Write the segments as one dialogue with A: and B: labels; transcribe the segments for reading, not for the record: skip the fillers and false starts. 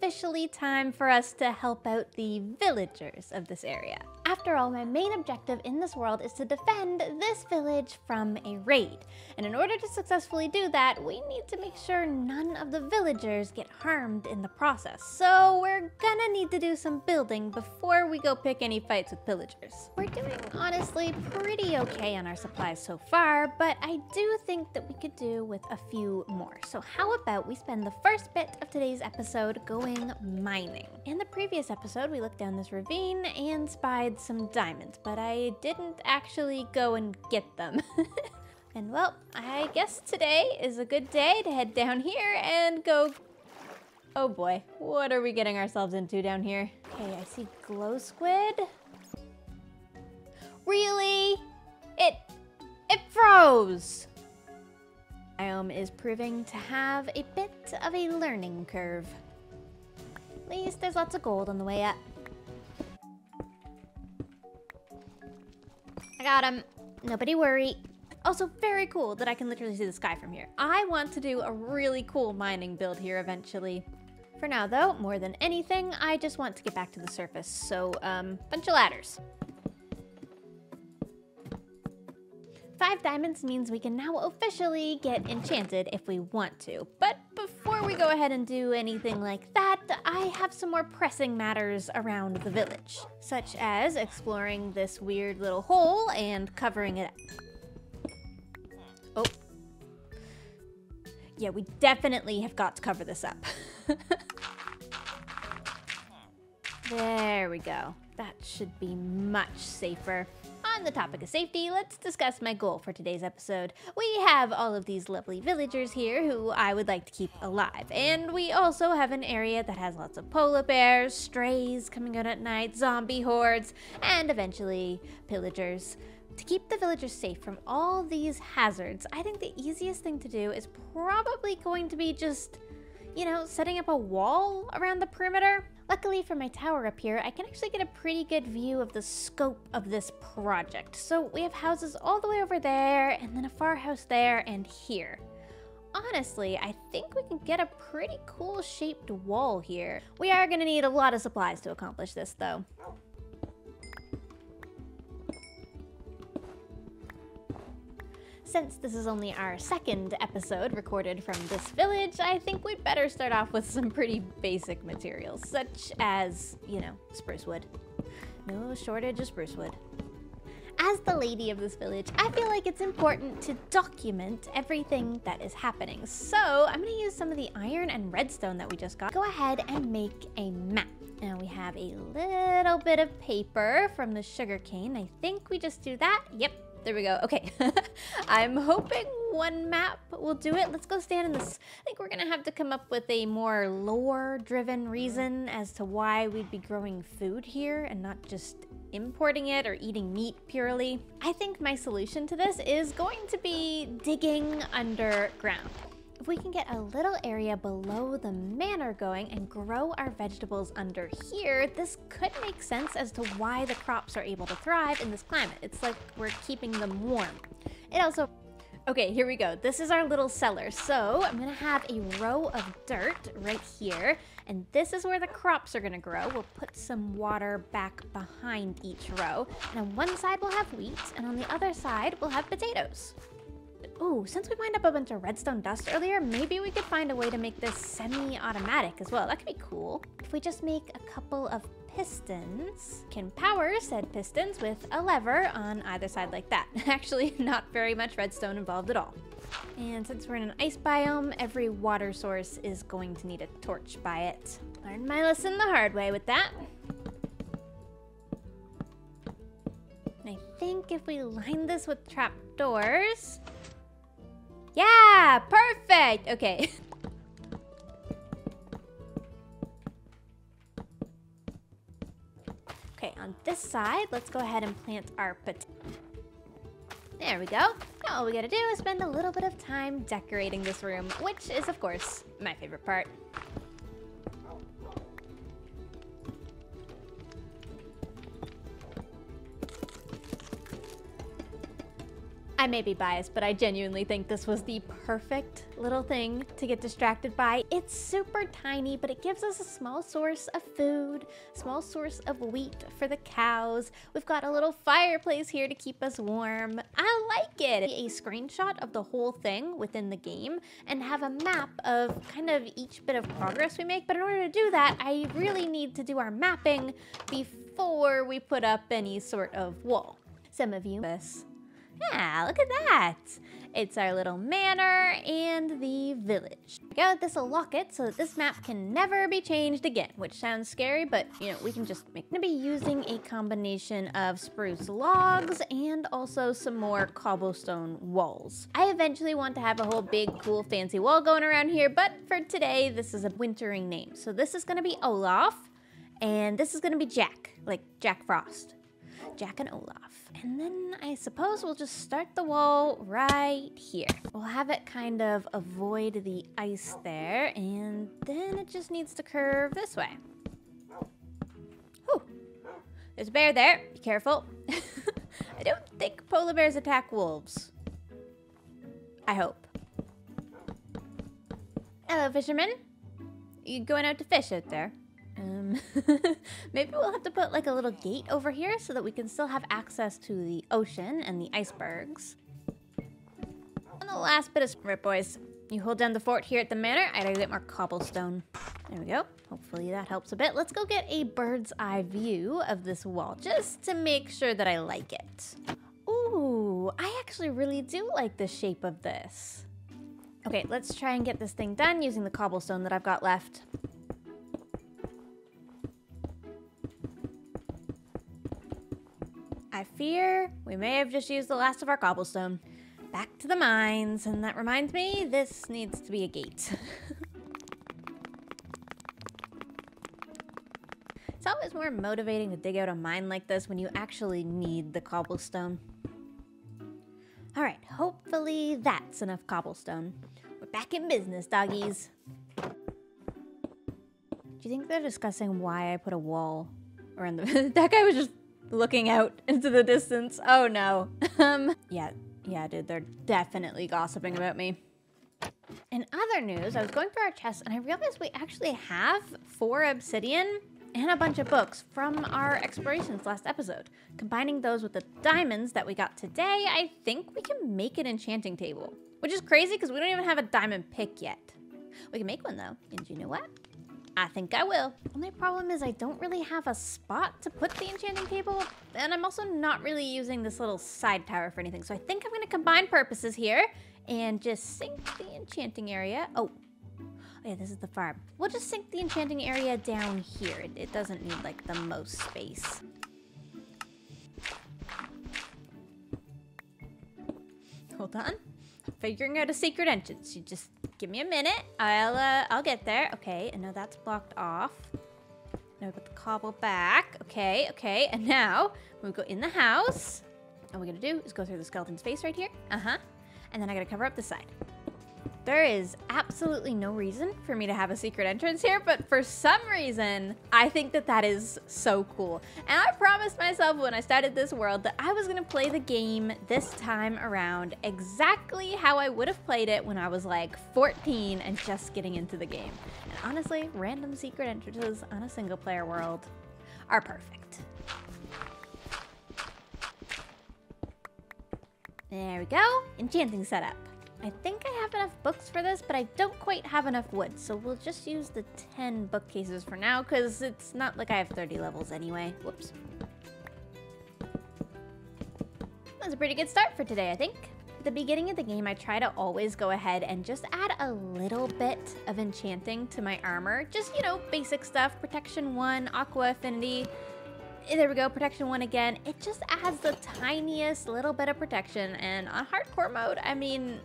A: officially time for us to help out the villagers of this area. After all, my main objective in this world is to defend this village from a raid. And in order to successfully do that, we need to make sure none of the villagers get harmed in the process. So we're gonna need to do some building before we go pick any fights with pillagers. We're doing honestly pretty okay on our supplies so far, but I do think that we could do with a few more. So how about we spend the first bit of today's episode going mining. In the previous episode, we looked down this ravine and spied some diamonds, but I didn't actually go and get them. And well, I guess today is a good day to head down here and go... Oh boy, what are we getting ourselves into down here? Okay, I see glow squid. Really? It froze! Biome is proving to have a bit of a learning curve. At least there's lots of gold on the way up. I got him. Nobody worry. Also very cool that I can literally see the sky from here. I want to do a really cool mining build here eventually. For now though, more than anything, I just want to get back to the surface. So, bunch of ladders. 5 diamonds means we can now officially get enchanted if we want to. But before we go ahead and do anything like that, I have some more pressing matters around the village, such as exploring this weird little hole and covering it up. Oh. Yeah, we definitely have got to cover this up. There we go. That should be much safer. On the topic of safety, let's discuss my goal for today's episode. We have all of these lovely villagers here who I would like to keep alive. And we also have an area that has lots of polar bears, strays coming out at night, zombie hordes, and eventually pillagers. To keep the villagers safe from all these hazards, I think the easiest thing to do is probably going to be just, you know, setting up a wall around the perimeter. Luckily for my tower up here, I can actually get a pretty good view of the scope of this project. So we have houses all the way over there, and then a far house there and here. Honestly, I think we can get a pretty cool shaped wall here. We are gonna need a lot of supplies to accomplish this though. Since this is only our second episode recorded from this village, I think we'd better start off with some pretty basic materials, such as, you know, spruce wood. No shortage of spruce wood. As the lady of this village, I feel like it's important to document everything that is happening. So I'm gonna use some of the iron and redstone that we just got. Go ahead and make a map. Now we have a little bit of paper from the sugarcane. I think we just do that. Yep. There we go. Okay. I'm hoping one map will do it. Let's go stand in this. I think we're going to have to come up with a more lore-driven reason as to why we'd be growing food here and not just importing it or eating meat purely. I think my solution to this is going to be digging underground. If we can get a little area below the manor going and grow our vegetables under here, this could make sense as to why the crops are able to thrive in this climate. It's like we're keeping them warm. It also... Okay, here we go. This is our little cellar. So I'm gonna have a row of dirt right here, and this is where the crops are gonna grow. We'll put some water back behind each row. And on one side we'll have wheat, and on the other side we'll have potatoes. Ooh, since we mined up a bunch of redstone dust earlier, maybe we could find a way to make this semi-automatic as well. That could be cool. If we just make a couple of pistons, can power said pistons with a lever on either side like that. Actually, not very much redstone involved at all. And since we're in an ice biome, every water source is going to need a torch by it. Learned my lesson the hard way with that. And I think if we line this with trapdoors... Yeah, perfect. Okay. Okay, on this side, let's go ahead and plant our potato. There we go. Now all we gotta do is spend a little bit of time decorating this room, which is, of course, my favorite part. I may be biased, but I genuinely think this was the perfect little thing to get distracted by. It's super tiny, but it gives us a small source of food, small source of wheat for the cows. We've got a little fireplace here to keep us warm. I like it. A screenshot of the whole thing within the game and have a map of kind of each bit of progress we make. But in order to do that, I really need to do our mapping before we put up any sort of wall. Some of you, yeah, look at that. It's our little manor and the village. This will lock it so that this map can never be changed again, which sounds scary, but you know, we can just make. I'm gonna be using a combination of spruce logs and also some more cobblestone walls. I eventually want to have a whole big, cool, fancy wall going around here, but for today, this is a wintering name. So this is gonna be Olaf, and this is gonna be Jack, like Jack Frost. Jack and Olaf. And then I suppose we'll just start the wall right here. We'll have it kind of avoid the ice there, and then it just needs to curve this way. Whew. There's a bear there. Be careful. I don't think polar bears attack wolves. I hope. Hello, fisherman. You going out to fish out there? Maybe we'll have to put like a little gate over here so that we can still have access to the ocean and the icebergs. And the last bit of right, boys. You hold down the fort here at the manor. I gotta get more cobblestone. There we go. Hopefully that helps a bit. Let's go get a bird's eye view of this wall just to make sure that I like it. Ooh, I actually really do like the shape of this. Okay, let's try and get this thing done using the cobblestone that I've got left. I fear we may have just used the last of our cobblestone. Back to the mines, and that reminds me, this needs to be a gate. It's always more motivating to dig out a mine like this when you actually need the cobblestone. All right, hopefully that's enough cobblestone. We're back in business, doggies. Do you think they're discussing why I put a wall around the... That guy was just looking out into the distance. Oh no. Yeah, dude, they're definitely gossiping about me. In other news, I was going through our chests and I realized we actually have 4 obsidian and a bunch of books from our explorations last episode. Combining those with the diamonds that we got today, I think we can make an enchanting table. Which is crazy because we don't even have a diamond pick yet. We can make one though, and you know what? I think I will. Only problem is I don't really have a spot to put the enchanting table, and I'm also not really using this little side tower for anything. So I think I'm gonna combine purposes here and just sink the enchanting area. Oh yeah, this is the farm. We'll just sink the enchanting area down here. It doesn't need like the most space. Hold on. Figuring out a secret entrance. You just give me a minute. I'll get there. Okay, and now that's blocked off. Now we put the cobble back. Okay. And now we go in the house. All we're gonna do is go through the skeleton's face right here. And then I gotta cover up the side. There is absolutely no reason for me to have a secret entrance here, but for some reason, I think that that is so cool. And I promised myself when I started this world that I was gonna play the game this time around exactly how I would have played it when I was like 14 and just getting into the game. And honestly, random secret entrances on a single player world are perfect. There we go, enchanting setup. I think I have enough books for this, but I don't quite have enough wood, so we'll just use the 10 bookcases for now, because it's not like I have 30 levels anyway. Whoops. That's a pretty good start for today, I think. At the beginning of the game, I try to always go ahead and just add a little bit of enchanting to my armor. Just, you know, basic stuff. Protection 1, Aqua Affinity. There we go, Protection 1 again. It just adds the tiniest little bit of protection, and on hardcore mode, I mean,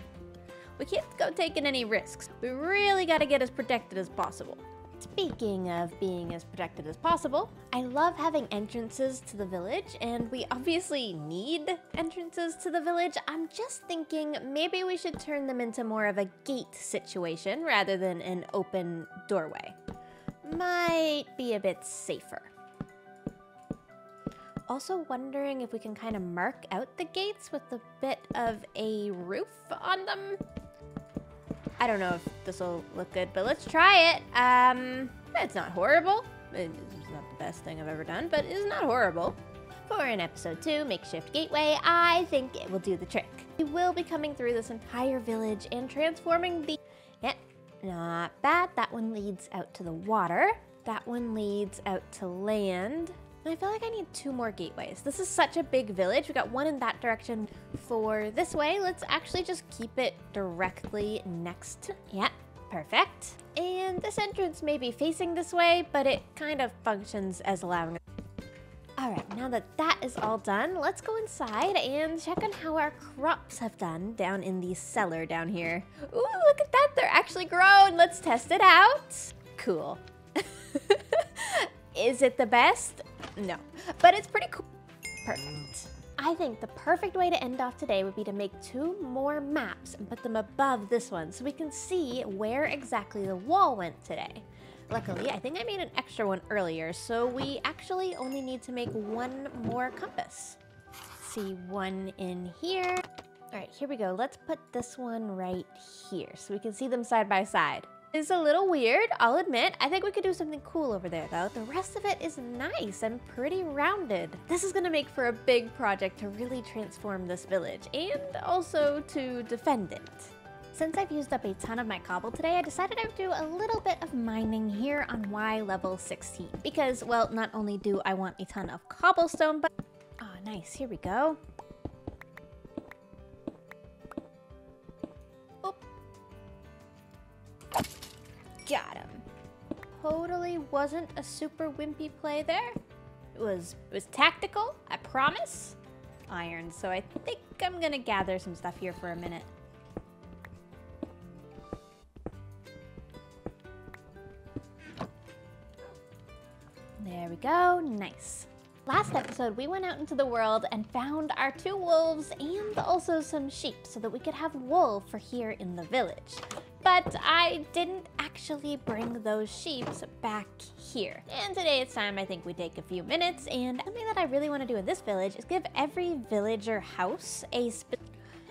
A: we can't go taking any risks. We really gotta get as protected as possible. Speaking of being as protected as possible, I love having entrances to the village, and we obviously need entrances to the village. I'm just thinking maybe we should turn them into more of a gate situation rather than an open doorway. Might be a bit safer. Also wondering if we can kind of mark out the gates with a bit of a roof on them. I don't know if this will look good, but let's try it. It's not horrible. It's not the best thing I've ever done, but it's not horrible. For an episode 2 makeshift gateway, I think it will do the trick. We will be coming through this entire village and transforming the... Yeah, not bad. That one leads out to the water. That one leads out to land. And I feel like I need 2 more gateways. This is such a big village. We got one in that direction. For this way, let's actually just keep it directly next. Yeah, perfect. And this entrance may be facing this way, but it kind of functions as allowing. All right, now that that is all done, let's go inside and check on how our crops have done down in the cellar down here. Ooh, look at that, they're actually grown. Let's test it out. Cool. Is it the best? No, but it's pretty cool. Perfect. I think the perfect way to end off today would be to make 2 more maps and put them above this one so we can see where exactly the wall went today. Luckily, I think I made an extra one earlier, so we actually only need to make 1 more compass. See, 1 in here. All right, here we go. Let's put this one right here so we can see them side by side. It's a little weird, I'll admit. I think we could do something cool over there, though. The rest of it is nice and pretty rounded. This is gonna make for a big project to really transform this village and also to defend it. Since I've used up a ton of my cobble today, I decided I would do a little bit of mining here on Y level 16. Because, well, not only do I want a ton of cobblestone, but... Oh, nice. Here we go. Oop. Got him. Totally wasn't a super wimpy play there. It was tactical, I promise. Iron, so I think I'm gonna gather some stuff here for a minute. There we go, nice. Last episode, we went out into the world and found our 2 wolves and also some sheep so that we could have wool for here in the village. But I didn't actually bring those sheep back here. And today it's time I think we take a few minutes, and something that I really want to do in this village is give every villager house a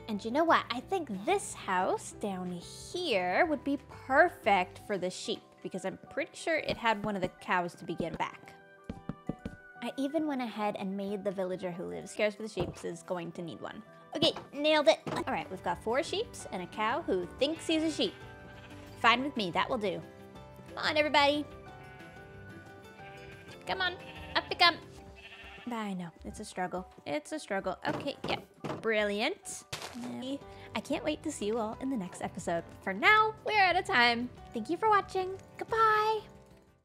A: and you know what? I think this house down here would be perfect for the sheep because I'm pretty sure it had one of the cows to begin back. I even went ahead and made the villager who lives cares for the sheep is going to need one. Okay, nailed it. All right, we've got 4 sheep and a cow who thinks he's a sheep. Fine with me, that will do. Come on, everybody. Come on, up you come. I know, it's a struggle. It's a struggle. Okay, yeah, brilliant. I can't wait to see you all in the next episode. For now, we're out of time. Thank you for watching. Goodbye.